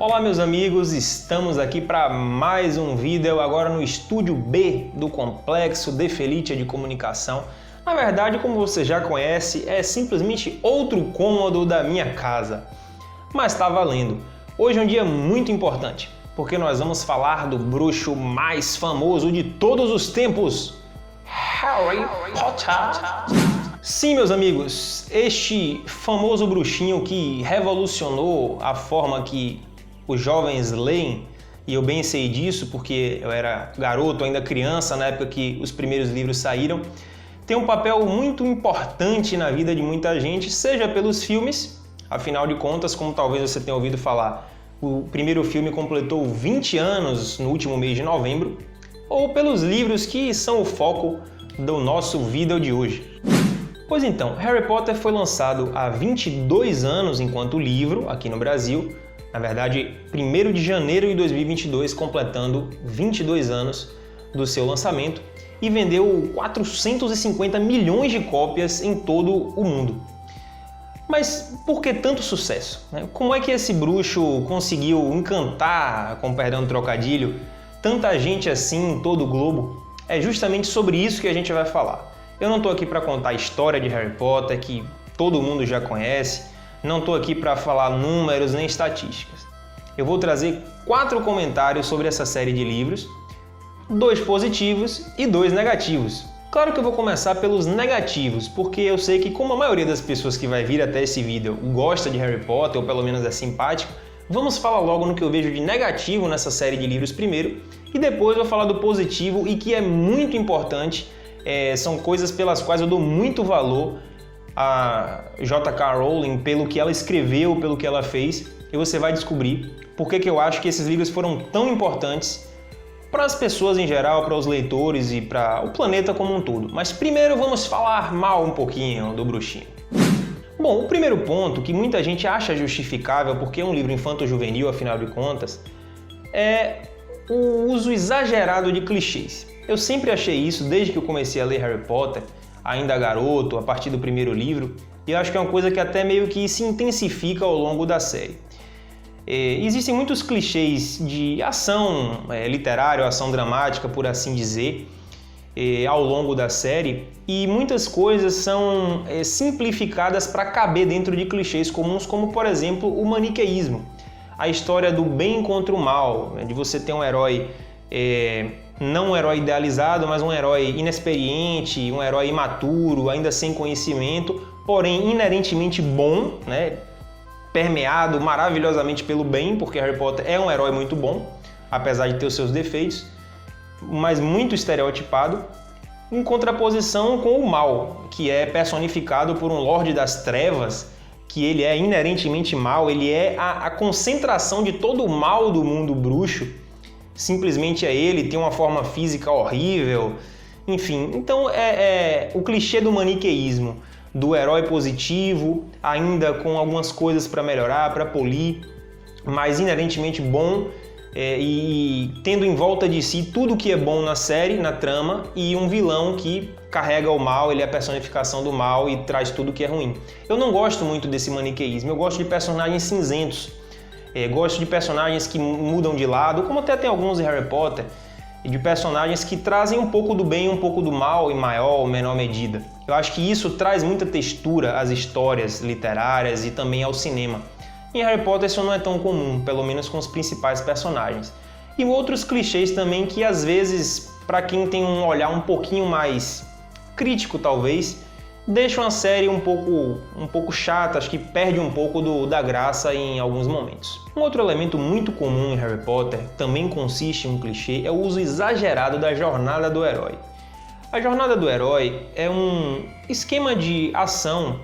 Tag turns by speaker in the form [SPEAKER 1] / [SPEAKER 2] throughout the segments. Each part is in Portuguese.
[SPEAKER 1] Olá meus amigos, estamos aqui para mais um vídeo agora no estúdio B do Complexo de Felicia de Comunicação. Na verdade, como você já conhece, é simplesmente outro cômodo da minha casa. Mas tá valendo. Hoje é um dia muito importante, porque nós vamos falar do bruxo mais famoso de todos os tempos, Harry Potter. Sim, meus amigos, este famoso bruxinho que revolucionou a forma que os jovens leem, e eu bem sei disso porque eu era garoto, ainda criança, na época que os primeiros livros saíram, tem um papel muito importante na vida de muita gente, seja pelos filmes, afinal de contas, como talvez você tenha ouvido falar, o primeiro filme completou 20 anos no último mês de novembro, ou pelos livros que são o foco do nosso vídeo de hoje. Pois então, Harry Potter foi lançado há 22 anos enquanto livro aqui no Brasil, na verdade, 1º de janeiro de 2022, completando 22 anos do seu lançamento, e vendeu 450 milhões de cópias em todo o mundo. Mas por que tanto sucesso? Como é que esse bruxo conseguiu encantar, com perdão do trocadilho, tanta gente assim em todo o globo? É justamente sobre isso que a gente vai falar. Eu não estou aqui para contar a história de Harry Potter, que todo mundo já conhece, não estou aqui para falar números nem estatísticas. Eu vou trazer 4 comentários sobre essa série de livros, 2 positivos e 2 negativos. Claro que eu vou começar pelos negativos, porque eu sei que como a maioria das pessoas que vai vir até esse vídeo gosta de Harry Potter, ou pelo menos é simpático, vamos falar logo no que eu vejo de negativo nessa série de livros primeiro, e depois eu vou falar do positivo e que é muito importante. São coisas pelas quais eu dou muito valor a J.K. Rowling, pelo que ela escreveu, pelo que ela fez, e você vai descobrir por que eu acho que esses livros foram tão importantes para as pessoas em geral, para os leitores e para o planeta como um todo. Mas primeiro vamos falar mal um pouquinho do bruxinho. Bom, o primeiro ponto, que muita gente acha justificável porque é um livro infanto-juvenil, afinal de contas, é o uso exagerado de clichês. Eu sempre achei isso desde que eu comecei a ler Harry Potter, ainda garoto, a partir do primeiro livro, e eu acho que é uma coisa que até meio que se intensifica ao longo da série. Existem muitos clichês de ação literária, ação dramática, por assim dizer, ao longo da série, e muitas coisas são simplificadas para caber dentro de clichês comuns, como por exemplo o maniqueísmo, a história do bem contra o mal, de você ter um herói não um herói idealizado, mas um herói inexperiente, um herói imaturo, ainda sem conhecimento, porém inerentemente bom, permeado maravilhosamente pelo bem, porque Harry Potter é um herói muito bom, apesar de ter os seus defeitos, mas muito estereotipado, em contraposição com o mal, que é personificado por um Lorde das Trevas, que ele é inerentemente mal, ele é a concentração de todo o mal do mundo bruxo, simplesmente é ele, tem uma forma física horrível, enfim. Então o clichê do maniqueísmo, do herói positivo, ainda com algumas coisas para melhorar, para polir, mas inerentemente bom, e tendo em volta de si tudo que é bom na série, na trama, e um vilão que carrega o mal, ele é a personificação do mal e traz tudo que é ruim. Eu não gosto muito desse maniqueísmo, eu gosto de personagens cinzentos. Gosto de personagens que mudam de lado, como até tem alguns em Harry Potter, de personagens que trazem um pouco do bem e um pouco do mal em maior ou menor medida. Eu acho que isso traz muita textura às histórias literárias e também ao cinema. Em Harry Potter isso não é tão comum, pelo menos com os principais personagens. E outros clichês também que às vezes, para quem tem um olhar um pouquinho mais crítico talvez, deixa uma série um pouco chata, acho que perde um pouco da graça em alguns momentos. Um outro elemento muito comum em Harry Potter, também consiste em um clichê, é o uso exagerado da jornada do herói. A jornada do herói é um esquema de ação,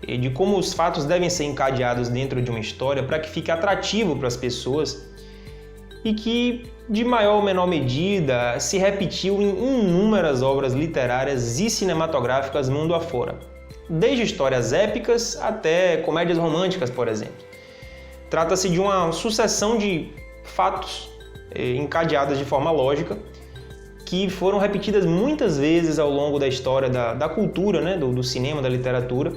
[SPEAKER 1] de como os fatos devem ser encadeados dentro de uma história para que fique atrativo para as pessoas e que, de maior ou menor medida, se repetiu em inúmeras obras literárias e cinematográficas mundo afora, desde histórias épicas até comédias românticas, por exemplo. Trata-se de uma sucessão de fatos encadeadas de forma lógica que foram repetidas muitas vezes ao longo da história da cultura, do cinema, da literatura,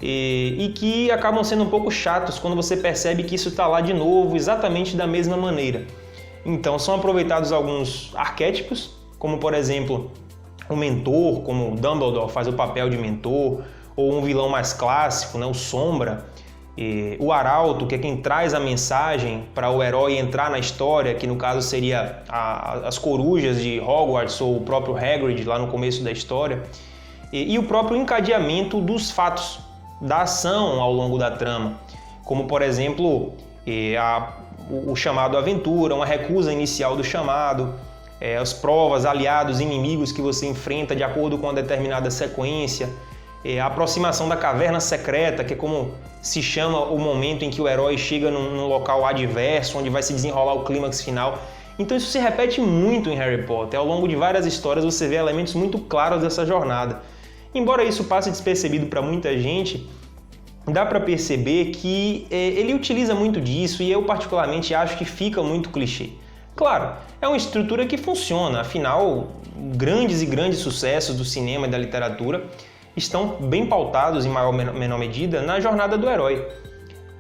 [SPEAKER 1] e que acabam sendo um pouco chatos quando você percebe que isso está lá de novo, exatamente da mesma maneira. Então são aproveitados alguns arquétipos, como por exemplo o mentor, como o Dumbledore faz o papel de mentor, ou um vilão mais clássico, né, o Sombra, o Arauto, que é quem traz a mensagem para o herói entrar na história, que no caso seria as corujas de Hogwarts ou o próprio Hagrid lá no começo da história, e o próprio encadeamento dos fatos, da ação ao longo da trama, como por exemplo o chamado aventura, uma recusa inicial do chamado, as provas, aliados, inimigos que você enfrenta de acordo com uma determinada sequência, a aproximação da caverna secreta, que é como se chama o momento em que o herói chega num local adverso, onde vai se desenrolar o clímax final. Então isso se repete muito em Harry Potter. Ao longo de várias histórias você vê elementos muito claros dessa jornada. Embora isso passe despercebido para muita gente, dá para perceber que ele utiliza muito disso e eu particularmente acho que fica muito clichê. Claro, é uma estrutura que funciona, afinal, grandes e grandes sucessos do cinema e da literatura estão bem pautados, em maior ou menor medida, na jornada do herói.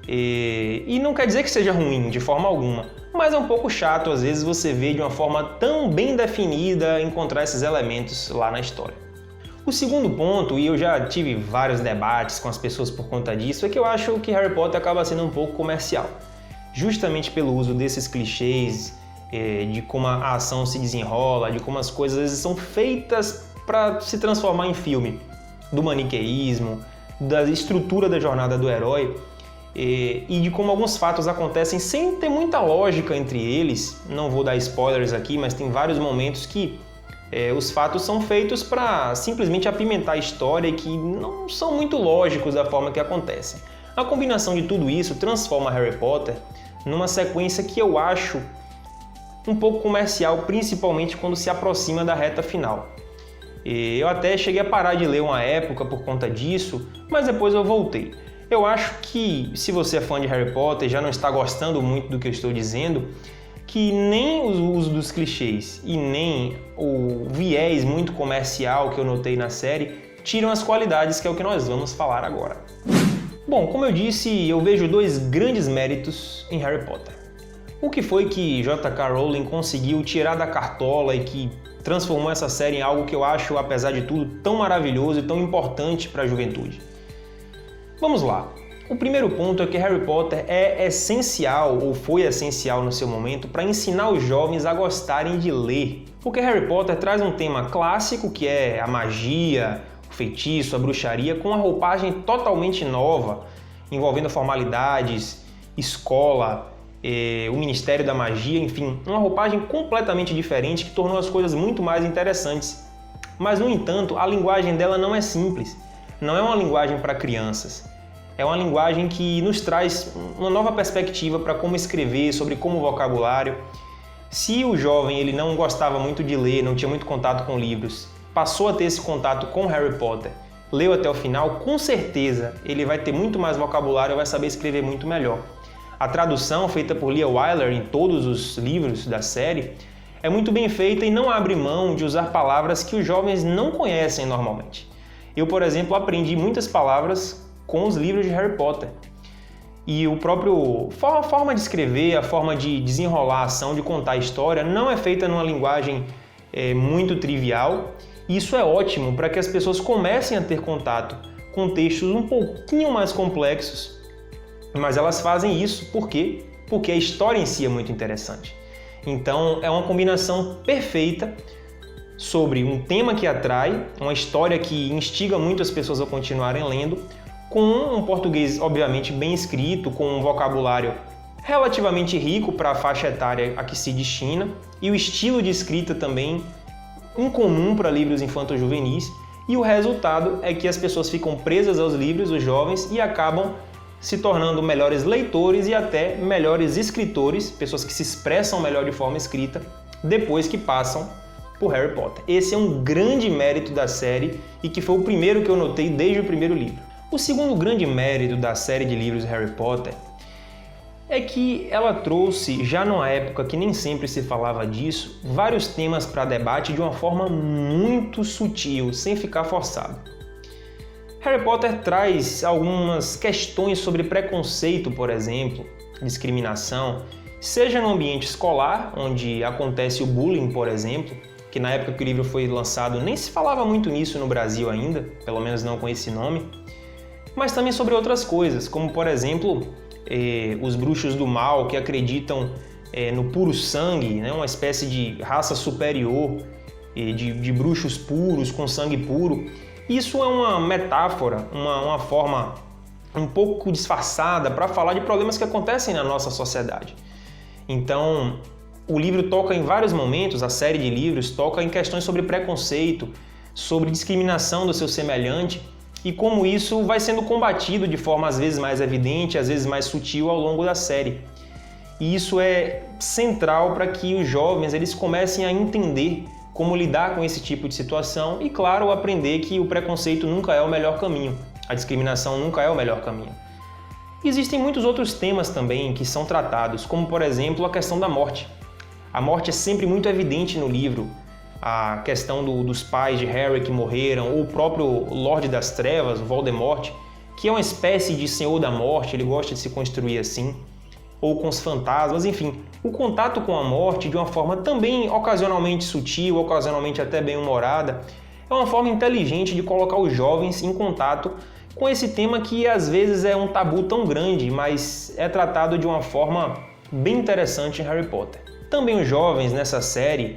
[SPEAKER 1] E não quer dizer que seja ruim, de forma alguma, mas é um pouco chato, às vezes, você vê de uma forma tão bem definida encontrar esses elementos lá na história. O segundo ponto, e eu já tive vários debates com as pessoas por conta disso, é que eu acho que Harry Potter acaba sendo um pouco comercial. Justamente pelo uso desses clichês, de como a ação se desenrola, de como as coisas às vezes são feitas para se transformar em filme, do maniqueísmo, da estrutura da jornada do herói e de como alguns fatos acontecem sem ter muita lógica entre eles. Não vou dar spoilers aqui, mas tem vários momentos que os fatos são feitos para simplesmente apimentar a história e que não são muito lógicos da forma que acontecem. A combinação de tudo isso transforma Harry Potter numa sequência que eu acho um pouco comercial, principalmente quando se aproxima da reta final. Eu até cheguei a parar de ler uma época por conta disso, mas depois eu voltei. Eu acho que, se você é fã de Harry Potter e já não está gostando muito do que eu estou dizendo, que nem o uso dos clichês e nem o viés muito comercial que eu notei na série tiram as qualidades, que é o que nós vamos falar agora. Bom, como eu disse, eu vejo dois grandes méritos em Harry Potter. O que foi que J.K. Rowling conseguiu tirar da cartola e que transformou essa série em algo que eu acho, apesar de tudo, tão maravilhoso e tão importante para a juventude? Vamos lá. O primeiro ponto é que Harry Potter é essencial, ou foi essencial no seu momento, para ensinar os jovens a gostarem de ler. Porque Harry Potter traz um tema clássico, que é a magia, o feitiço, a bruxaria, com uma roupagem totalmente nova, envolvendo formalidades, escola, o Ministério da Magia, enfim, uma roupagem completamente diferente que tornou as coisas muito mais interessantes. Mas, no entanto, a linguagem dela não é simples, não é uma linguagem para crianças. É uma linguagem que nos traz uma nova perspectiva para como escrever, sobre como vocabulário. Se o jovem ele não gostava muito de ler, não tinha muito contato com livros, passou a ter esse contato com Harry Potter, leu até o final, com certeza ele vai ter muito mais vocabulário e vai saber escrever muito melhor. A tradução feita por Leah Wyler em todos os livros da série é muito bem feita e não abre mão de usar palavras que os jovens não conhecem normalmente. Eu, por exemplo, aprendi muitas palavras com os livros de Harry Potter. E a forma de escrever, a forma de desenrolar a ação, de contar a história, não é feita numa linguagem muito trivial. E isso é ótimo para que as pessoas comecem a ter contato com textos um pouquinho mais complexos, mas elas fazem isso por quê? Porque a história em si é muito interessante. Então é uma combinação perfeita sobre um tema que atrai, uma história que instiga muito as pessoas a continuarem lendo, com um português obviamente bem escrito, com um vocabulário relativamente rico para a faixa etária a que se destina, e o estilo de escrita também incomum para livros infanto-juvenis, e o resultado é que as pessoas ficam presas aos livros, os jovens, e acabam se tornando melhores leitores e até melhores escritores, pessoas que se expressam melhor de forma escrita, depois que passam por Harry Potter. Esse é um grande mérito da série e que foi o primeiro que eu notei desde o primeiro livro. O segundo grande mérito da série de livros Harry Potter é que ela trouxe, já numa época que nem sempre se falava disso, vários temas para debate de uma forma muito sutil, sem ficar forçado. Harry Potter traz algumas questões sobre preconceito, por exemplo, discriminação, seja no ambiente escolar, onde acontece o bullying, por exemplo, que na época que o livro foi lançado nem se falava muito nisso no Brasil ainda, pelo menos não com esse nome, mas também sobre outras coisas, como por exemplo, os bruxos do mal que acreditam no puro sangue, né? Uma espécie de raça superior, de bruxos puros, com sangue puro. Isso é uma metáfora, uma forma um pouco disfarçada para falar de problemas que acontecem na nossa sociedade. Então, o livro toca em vários momentos, a série de livros toca em questões sobre preconceito, sobre discriminação do seu semelhante e como isso vai sendo combatido de forma às vezes mais evidente, às vezes mais sutil ao longo da série. E isso é central para que os jovens eles comecem a entender como lidar com esse tipo de situação e, claro, aprender que o preconceito nunca é o melhor caminho, a discriminação nunca é o melhor caminho. Existem muitos outros temas também que são tratados, como por exemplo a questão da morte. A morte é sempre muito evidente no livro, a questão dos pais de Harry que morreram, ou o próprio Lorde das Trevas, Voldemort, que é uma espécie de Senhor da Morte, ele gosta de se construir assim, ou com os fantasmas, enfim. O contato com a morte, de uma forma também ocasionalmente sutil, ocasionalmente até bem-humorada, é uma forma inteligente de colocar os jovens em contato com esse tema que às vezes é um tabu tão grande, mas é tratado de uma forma bem interessante em Harry Potter. Também os jovens nessa série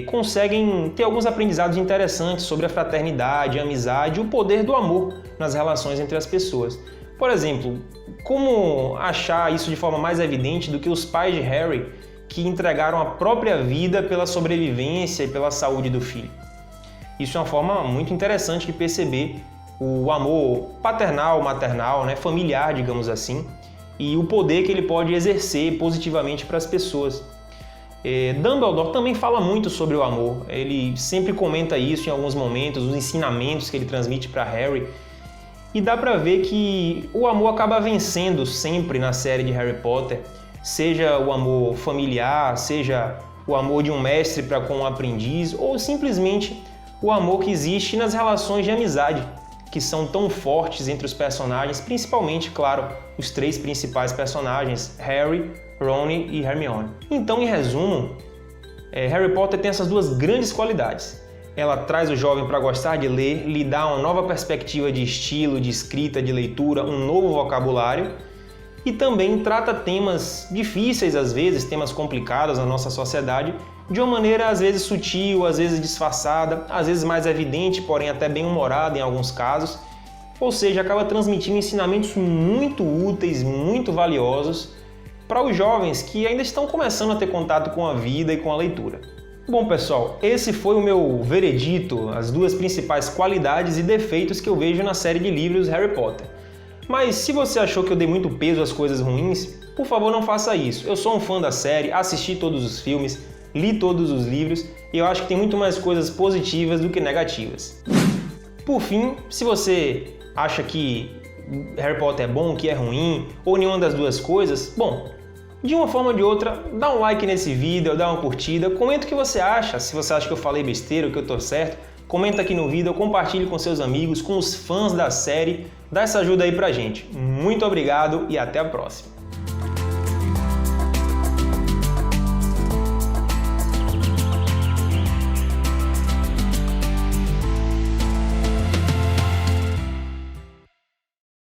[SPEAKER 1] conseguem ter alguns aprendizados interessantes sobre a fraternidade, a amizade e o poder do amor nas relações entre as pessoas. Por exemplo, como achar isso de forma mais evidente do que os pais de Harry que entregaram a própria vida pela sobrevivência e pela saúde do filho. Isso é uma forma muito interessante de perceber o amor paternal, maternal, né, familiar, digamos assim, e o poder que ele pode exercer positivamente para as pessoas. Dumbledore também fala muito sobre o amor, ele sempre comenta isso em alguns momentos, os ensinamentos que ele transmite para Harry, e dá para ver que o amor acaba vencendo sempre na série de Harry Potter, seja o amor familiar, seja o amor de um mestre para com um aprendiz, ou simplesmente o amor que existe nas relações de amizade, que são tão fortes entre os personagens, principalmente, claro, os três principais personagens, Harry, Ron e Hermione. Então, em resumo, Harry Potter tem essas duas grandes qualidades. Ela traz o jovem para gostar de ler, lhe dá uma nova perspectiva de estilo, de escrita, de leitura, um novo vocabulário e também trata temas difíceis às vezes, temas complicados na nossa sociedade, de uma maneira às vezes sutil, às vezes disfarçada, às vezes mais evidente, porém até bem humorada em alguns casos. Ou seja, acaba transmitindo ensinamentos muito úteis, muito valiosos para os jovens que ainda estão começando a ter contato com a vida e com a leitura. Bom, pessoal, esse foi o meu veredito, as duas principais qualidades e defeitos que eu vejo na série de livros Harry Potter. Mas se você achou que eu dei muito peso às coisas ruins, por favor não faça isso. Eu sou um fã da série, assisti todos os filmes, li todos os livros e eu acho que tem muito mais coisas positivas do que negativas. Por fim, se você acha que Harry Potter é bom, que é ruim, ou nenhuma das duas coisas, bom, de uma forma ou de outra, dá um like nesse vídeo, dá uma curtida, comenta o que você acha, se você acha que eu falei besteira ou que eu tô certo, comenta aqui no vídeo, compartilhe com seus amigos, com os fãs da série, dá essa ajuda aí pra gente. Muito obrigado e até a próxima!